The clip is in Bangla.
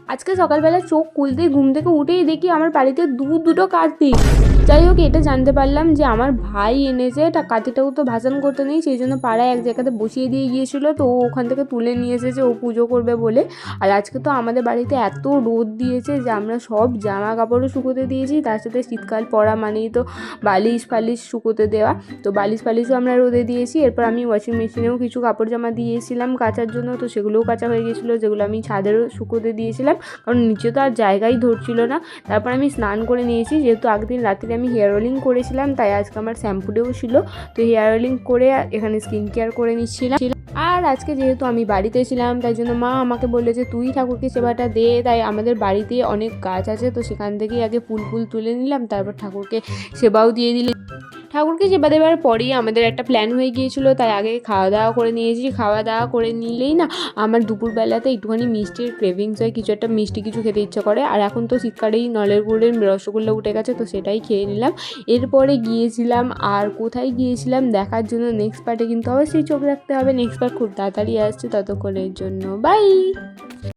আজকে সকালবেলা চোখ খুলতেই ঘুম থেকে উঠেই দেখি আমার বাড়িতে দুটো কাঁতি। যাই হোক, এটা জানতে পারলাম যে আমার ভাই এনেছে। কাঁতিটাও তো ভাসান করতে নেই, সেই জন্য পাড়ায় এক জায়গাতে বসিয়ে দিয়ে গিয়েছিলো, তো ও ওখান থেকে তুলে নিয়ে এসেছে ও পুজো করবে বলে। আর আজকে তো আমাদের বাড়িতে এত রোদ দিয়েছে যে আমরা সব জামা কাপড়ও শুকোতে দিয়েছি, তার সাথে শীতকাল পড়া মানেই তো বালিশ ফালিশ শুকোতে দেওয়া, তো বালিশ ফালিশও আমরা রোদে দিয়েছি। এরপর আমি ওয়াশিং মেশিনেও কিছু কাপড় জামা দিয়েছিলাম কাচার জন্য, তো সেগুলোও কাচা হয়ে গেছিলো, যেগুলো আমি ছাদেরও শুকোতে দিয়েছিলাম, কারণ নিচে তো আর জায়গাই ধরছিল না। তারপর আমি স্নান করে নিয়েছি, যেহেতু আগের দিন রাত্রে আমি হেয়ার অয়েলিং করেছিলাম, তাই আজকে আমার শ্যাম্পু ডেও ছিল, তো হেয়ার অয়েলিং করে এখানে স্কিন কেয়ার করে নিচ্ছিলাম। আর আজকে যেহেতু আমি বাড়িতে ছিলাম, তাই জন্য মা আমাকে বললো যে তুই ঠাকুরকে সেবাটা দে। তাই আমাদের বাড়িতে অনেক গাছ আছে, তো সেখান থেকেই আগে ফুল তুলে নিলাম, তারপর ঠাকুরকে সেবাও দিয়ে দিলাম। ঠাকুরকে সেবা দেওয়ার পরেই আমাদের একটা প্ল্যান হয়ে গিয়েছিলো, তাই আগে খাওয়া দাওয়া করে নিয়েছি। খাওয়া দাওয়া করে নিলেই না আমার দুপুরবেলাতে একটুখানি মিষ্টির ক্রেভিংস হয়, কিছু একটা মিষ্টি কিছু খেতে ইচ্ছা করে। আর এখন তো শীতকালেই নলের গুড়ের রসগোল্লা উঠে গেছে, তো সেটাই খেয়ে নিলাম। এরপরে গিয়েছিলাম, আর কোথায় গিয়েছিলাম দেখার জন্য নেক্সট পার্টে কিন্তু অবশ্যই চোখ রাখতে হবে। নেক্সট পার্ট খুব তাড়াতাড়ি আসছে, ততক্ষণের জন্য বাই।